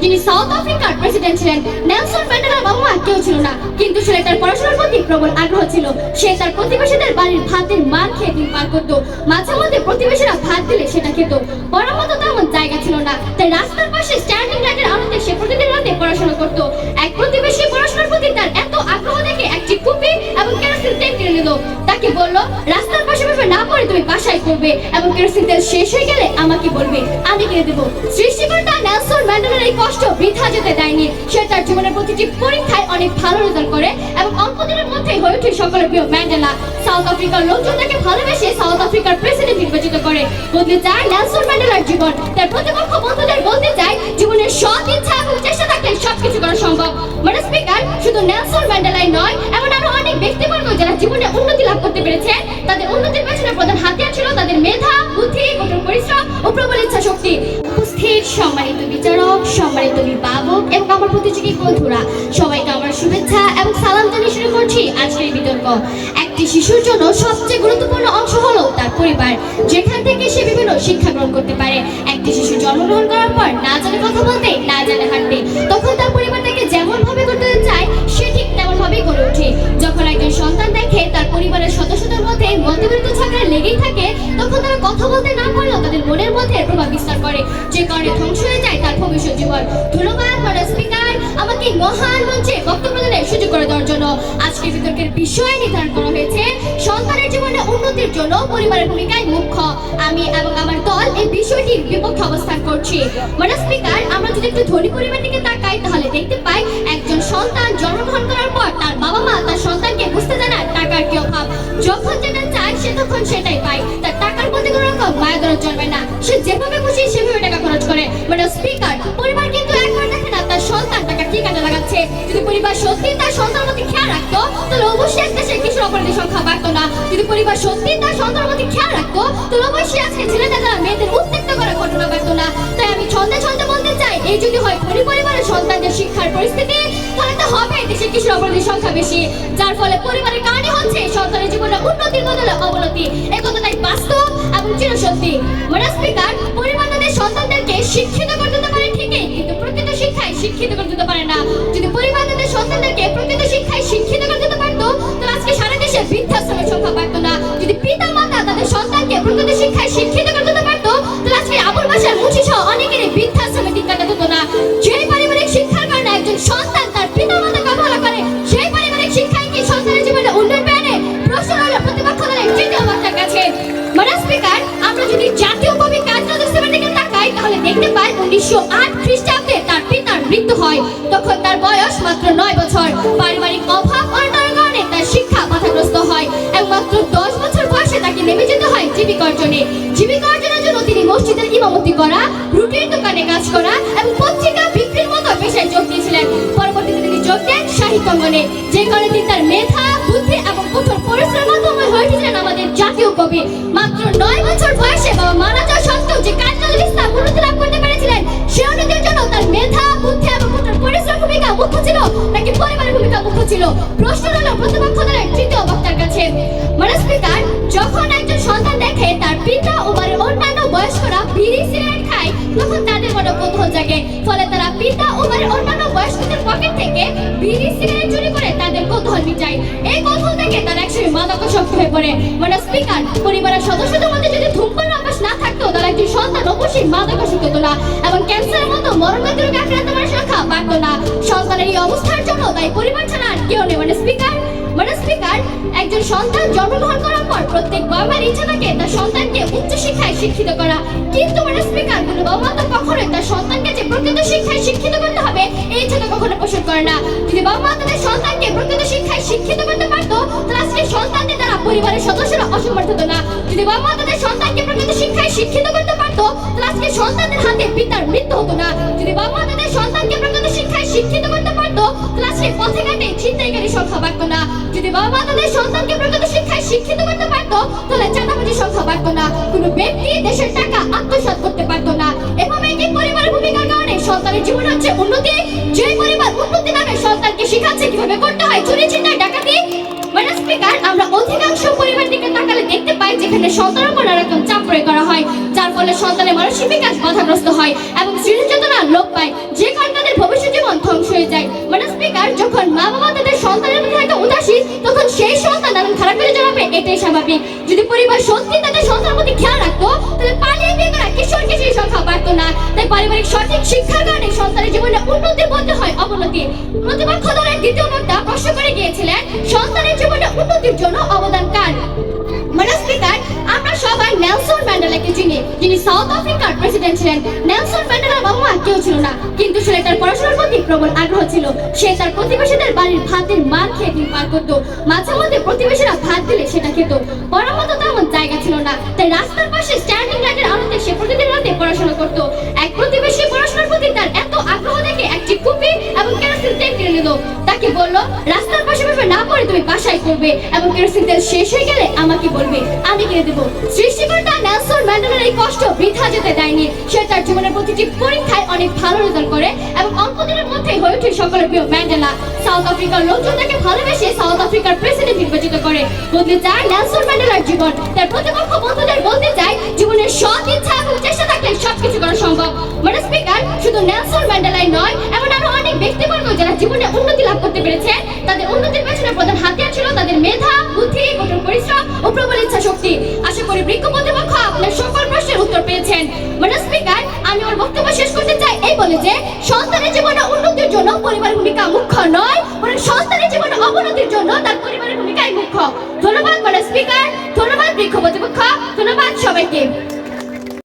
যিনি সাউথ আফ্রিকার প্রেসিডেন্ট ছিলেন। নেলসন ম্যান্ডেলার বাবা কেউ ছিল না, কিন্তু ছেলেটার পড়াশোনার প্রতি প্রবল আগ্রহ ছিল। সে তার প্রতিবেশীদের বাড়ির ভাতের মার খেয়ে দিন পার করত। মাঝে মধ্যে প্রতিবেশীরা ভাত দিলে সেটা খেত। পড়ার মতো তেমন জায়গা ছিল না, তাই রাস্তার পাশে স্ট্যান্ডিং লাইটের আলোতে সে প্রতিদিন রাতে পড়াশোনা করত। এক প্রতিবেশী পড়াশোনার প্রতি তার এত আগ্রহ দেখে একটি টুপি এবং কেরোসিন তেল কিনে নিল। তাকে বলল, রাস্তার পাশে বসে না পড়ে তুমি বাসায় করবে, এবং কেরোসিন তেল শেষ হয়ে গেলে আমাকে বলবে, আমি কিনে দেবো। সৃষ্টিকর্তা নেলসন ম্যান্ডেলার এই কষ্ট বৃথা যেতে দেয়নি। সে তার জীবনের প্রতিটি পরীক্ষায় অনেক ভালো রেজাল্ট করে এবং অল্প দিনের মধ্যেই হয়ে ওঠে সকলের প্রিয় ম্যান্ডেলা। সাউথ আফ্রিকার লোকজন তাকে ভালোবেসে সাউথ আফ্রিকার প্রেসিডেন্ট নির্বাচিত করে। বদলে যায় নেলসন ম্যান্ডেলার জীবন। তার প্রতিপক্ষ বন্ধুদের বলতে চায়, জীবনের সৎ ইচ্ছা এবং চেষ্টা থাকলে সবকিছু করা সম্ভব। মানে স্পিকার, শুধু নেলসন ম্যান্ডেলাই নয়, এমন আরো অনেক ব্যক্তিবর্গ যারা জীবনে উন্নতি লাভ করতে পেরেছে, তাদের উন্নতির পেছনে প্রধান হাতিয়ার ছিল তাদের মেধা, বুদ্ধি, কঠোর পরিশ্রম ও প্রবল ইচ্ছা শক্তি। উপস্থিত সম্মানিত বিচারক, সম্মানিত অভিভাবক এবং আমার প্রতিযোগী বন্ধুরা, সবাইকে আমার শুভেচ্ছা এবং সালাম জানিয়ে শুরু করছি আজকের বিতর্ক। একটি শিশুর জন্য সবচেয়ে গুরুত্বপূর্ণ অংশ হলো তার পরিবার, যেখান থেকে সে বিভিন্ন শিক্ষা গ্রহণ করতে পারে। একটি শিশু জন্মগ্রহণ করার পর না জানে কথা বলতে, না জানে হাঁটতে, তখন তার পরিবার তাকে যেমন ভাবে করতে চায় সে ঠিক তেমন ভাবেই গড়ে ওঠে। যখন একজন সন্তান দেখে তার পরিবারের সদস্যদের মধ্যে মতবিরোধ ঝগড়া লেগেই থাকে, তখন তারা কথা বলতে না পারলেও তাদের মনের মধ্যে প্রভাব বিস্তার করে, যে কারণে ধ্বংস হয়ে যায় তার ভবিষ্যৎ জীবন। ধন্যবাদ ম্যাডাম স্পিকার, আমাকে মহান মঞ্চে বক্তব্য প্রদানের সুযোগ করে দেওয়ার জন্য। আজকের বিতর্কের বিষয় নির্ধারণ করা হয়েছে সন্তানের জীবনে উন্নতির জন্য পরিবারের ভূমিকায় মুখ্য। আমি এবং আমার দল এই বিষয়টির বিপক্ষে অবস্থান করছি। ম্যাডাম স্পিকার, আমরা যদি একটু ধনী পরিবার দিকে তাকাই, তাহলে দেখতে পাই একজন সন্তান জন্মগ্রহণ করার পর তার বাবা মা তার সন্তানকে বুঝতে দেয় না টাকার কি অভাব। যখন যেটা চায় সে তখন সেটাই পায়। তার টাকার প্রতি কোনো রকম মায়া দরদ জন্মে না, সে যেভাবে খুশি সেভাবে টাকা খরচ করে। ম্যাডাম স্পিকার, পরিবার কিন্তু একবার দেখে না তার সন্তান টাকা কি কাজে লাগাচ্ছে। যদি পরিবার সত্যি তার সন্তানের প্রতি খেয়াল রাখতো, তাহলে অবশ্যই এক দেশে কিশোর অপরাধীর সংখ্যা বাড়তো না। যদি পরিবার সত্যি তার সন্তানের প্রতি খেয়াল রাখতো, তাহলে অবশ্যই আজকে ছেলেদের দ্বারা মেয়েদের উত্তেজিত করার ঘটনা বাড়তো না। তাই আমি ছন্দে ছন্দে বলতে চাই, এই যদি হয় ধনী পরিবারের সন্তানদের শিক্ষার পরিস্থিতি, তাহলে তো হবে দেশে কিশোর অপরাধীর সংখ্যা বেশি, যার ফলে পরিবারের কারণে হচ্ছে সন্তানের জীবনে উন্নতির বদলে অবনতি। এই কথাটাই বাস্তব এবং চিরসত্যি। ম্যাডাম স্পিকার, পরিবার তাদের সন্তানদেরকে শিক্ষিত করে দিতে পারে ঠিকই, কিন্তু প্রকৃত শিক্ষায় শিক্ষিত করে দিতে পারে না। যদি পরিবার তাদের সন্তানদেরকে প্রকৃত শিক্ষায় শিক্ষিত করে দিতে পারতো, তাহলে আজকে সারা দেশে বৃদ্ধাশ্রমের সংখ্যা বাড়তো না। যদি পিতা মাতা তাদের সন্তানকে প্রকৃত শিক্ষায় শিক্ষিত করে দিতে পারতো, তাহলে আজকে আবুল বাসার মুন্সি সহ অনেকেরই বৃদ্ধাশ্রমে দিন কাটাতে হতো না। যে পারিবারিক শিক্ষার কারণে একজন সন্তান তার পিতা মাতাকে অবহেলা করে, সেই পারিবারিক শিক্ষায় কি সন্তানের জীবনে উন্নয়ন আনে? প্রশ্ন হলো প্রতিপক্ষ দলের তৃতীয় বক্তার কাছে। ম্যাডাম স্পিকার, আমরা যদি জাতীয় কবি কাজী নজরুল ইসলামের দিকে তাকাই, তাহলে দেখতে পাই 1908 খ্রিস্টাব্দে তার পিতার মৃত্যু হয়। তখন তার বয়স মাত্র 9 বছর। পারিবারিক অভাব অনটনের কারণে তার শিক্ষা বাধাগ্রস্ত হয় এবং মাত্র 10 বছর বয়সে তাকে নেমে যেতে হয় জীবিকা অর্জনে। জীবিকা অর্জনের জন্য তিনি মসজিদের ইমামতি করা, রুটির দোকানে কাজ করা এবং পত্রিকা বিক্রির মতো পেশায় যোগ দিয়েছিলেন। পরবর্তীতে তিনি যোগ দেন সাহিত্য অঙ্গনে, যে কারণে তিনি তার মেধা, বুদ্ধি এবং কঠোর পরিশ্রমের মাধ্যমে হয়ে উঠেছিলেন আমাদের জাতীয় কবি। মাত্র 9 বছর বয়সে বাবা মারা যাওয়া সত্ত্বেও যে কাজী নজরুল ইসলাম উন্নতি লাভ করতে পেরেছিলেন, সে উন্নতির জন্য তার মেধা, বুদ্ধি এবং কঠোর পরিশ্রম ভূমিকা মুখ্য ছিল নাকি পরিবারের ভূমিকা মুখ্য ছিল? প্রশ্ন হলো প্রতিপক্ষ দলের তৃতীয় বক্তার কাছে। ম্যাডাম স্পিকার, যখন একজন সন্তান দেখে তার পিতা ও বাড়ির অন্যান্য বয়স্করা বিড়ি সিগারেট খায়, তখন তাদের মনে কৌতূহল জাগে। ফলে তারা পিতা ও বাড়ির অন্যান্য বয়স্কদের পকেট থেকে বিড়ি সিগারেট চুরি করে তাদের কৌতূহল মিটায়। এই কৌতূহল থেকে তারা একসময় মাদকাসক্ত হয়ে পড়ে। ম্যাডাম স্পিকার, পরিবারের সদস্যদের মধ্যে যদি ধূমপান অভ্যাস না থাকতো, তাহলে একটি সন্তান অবশ্যই মাদকাসক্ত হতো না এবং ক্যান্সারের মতো মরণঘাতী রোগে আক্রান্ত মানুষের সংখ্যা বাড়তো না। সন্তানের এই অবস্থার জন্য তাই পরিবার ছাড়া আর কেউ নেই। ম্যাডাম স্পিকার, একজন সন্তান জন্মগ্রহণ করার পর প্রত্যেক বাবার ইচ্ছা থাকে তার সন্তানকে উচ্চ শিক্ষায় শিক্ষিত করা, কিন্তু ম্যাডাম স্পিকার, কোনো বাবা তো কখনোই তার সন্তানকে যে প্রকৃত শিক্ষায় শিক্ষিত করতে হবে এই ইচ্ছাটা কখনো পোষণ করে না। যদি বাবা মা তাদের সন্তানকে প্রকৃত শিক্ষায় শিক্ষিত করতে পারতো, তাহলে আজকে সন্তানদের দ্বারা পরিবারের সদস্যরা অসমর্থ হতো না। যদি বাবা মা তাদের সন্তানকে প্রকৃত শিক্ষায় শিক্ষিত করতে পারতো, তাহলে আজকে সন্তানদের হাতে পিতার মৃত্যু হতো না। যদি বাবা মা তাদের সন্তানকে প্রকৃত শিক্ষায় শিক্ষিত করতে পারতো, তাহলে আজকে পথে ঘাটে ছিনতাইকারীর সংখ্যা বাড়তো না। যদি বাবা মা তাদের সন্তানকে প্রকৃত শিক্ষায় শিক্ষিত করতে পারতো, তাহলে চাঁদাবাজির সংখ্যা বাড়তো না। কোনো ব্যক্তি দেশের টাকা আত্মসাৎ করতে পারতো না। এভাবে একটি পরিবারের ভূমিকার কারণে সন্তানের জীবন হচ্ছে উন্নতি। যে পরিবার উন্নতি নামে সন্তানকে শিখাচ্ছে কিভাবে করতে হয় চুরি, ছিনতাই, ডাকাতি। ম্যাডাম স্পিকার, আমরা অধিকাংশ পরিবার দিকে তাকালে দেখতে পাই যেখানে সন্তানের উপর নানা রকম চাপ প্রয়োগ করা হয়, যার ফলে সন্তানের মানসিক বিকাশ বাধাগ্রস্ত হয় এবং সৃজনশীলতা লোপ পায়, যে কারণে হয়ে যায়। মানে স্পিকার, যখন মা বাবা তাদের সন্তানের প্রতি একটা উদাসীন, তখন সেই সন্তান নানান খারাপ কাজে জড়াবে, এটাই স্বাভাবিক। যদি পরিবার সত্যি তাদের সন্তানের প্রতি খেয়াল রাখতো, তাহলে পালিয়ে বিয়ে করা কিশোর কিশোরীর সংখ্যা বাড়তো না। তাই পারিবারিক সঠিক শিক্ষার কারণে সন্তানের জীবনে উন্নতি বলতে হয় অবনতি। প্রতিপক্ষ দলের দ্বিতীয় বক্তা প্রশ্ন করে গিয়েছিলেন, সন্তানের জীবনে উন্নতির জন্য অবদান কার? মানে স্পিকার, আমরা সবাই নেলসন ম্যান্ডেলাকে চিনি, যিনি সাউথ আফ্রিকার প্রেসিডেন্ট ছিলেন। নেলসন ম্যান্ডেলার বাবা মা কেউ ছিল না, কিন্তু ছেলেটার পড়াশোনার প্রতি প্রবল আগ্রহ ছিল। সে তার প্রতিবেশীদের বাড়ির ভাতের মার খেয়ে দিন পার করতো। মাঝে মধ্যে প্রতিবেশীরা ভাত দিলে সেটা খেত। পড়ার মতো তেমন জায়গা ছিল না, তাই রাস্তার পাশে স্ট্যান্ডিং লাইটের আলোতে সে প্রতিদিন রাতে পড়াশোনা করতো। এক প্রতিবেশী পড়াশোনার প্রতি তার এত আগ্রহ দেখে একটি কুপি এবং কেরোসিন তেল কিনে নিল। তাকে বলল, রাস্তার পাশে বসে না পড়ে তুমি বাসায় করবে, এবং কেরোসিন তেল শেষ হয়ে গেলে আমাকে বলবে, আমি কিনে দেবো। সৃষ্টিকর্তা নেলসন ম্যান্ডেলার এই কষ্ট বৃথা যেতে দেয়নি। সে তার জীবনের প্রতিটি পরীক্ষায় অনেক ভালো রেজাল্ট করে এবং অল্প দিনের মধ্যেই হয়ে ওঠে সকলের প্রিয় ম্যান্ডেলা। সাউথ আফ্রিকার লোকজন তাকে ভালোবেসে সাউথ আফ্রিকার প্রেসিডেন্ট নির্বাচিত করে। বদলে যায় নেলসন ম্যান্ডেলার জীবন। তার প্রতিপক্ষ বন্ধুদের বলতে চায়, জীবনের সৎ ইচ্ছা এবং চেষ্টা থাকলে সবকিছু করা সম্ভব। মানে স্পিকার, শুধু নেলসন ম্যান্ডেলাই নয়, এমন আরো অনেক ব্যক্তিবর্গ যারা জীবনে উন্নতি লাভ করতে পেরেছে, তাদের উন্নতির পেছনে প্রধান হাতিয়ার ছিল তাদের মেধা, বুদ্ধি, কঠোর পরিশ্রম ও প্রবল ইচ্ছা শক্তি। আশা করি বৃক্ষ প্রতিপক্ষ আপনার সকল প্রশ্নের উত্তর পেয়েছেন। মানে স্পিকার, আমি আমার বক্তব্য শেষ করতে চাই এই বলে যে, সন্তানের জীবনে উন্নতির জন্য পরিবারের ভূমিকা মুখ্য নয়, বরং সন্তানের জীবনে অবনতির জন্য তার পরিবারের ভূমিকাই মুখ্য। ধন্যবাদ মানে স্পিকার, ধন্যবাদ বৃক্ষ প্রতিপক্ষ, ধন্যবাদ সবাইকে।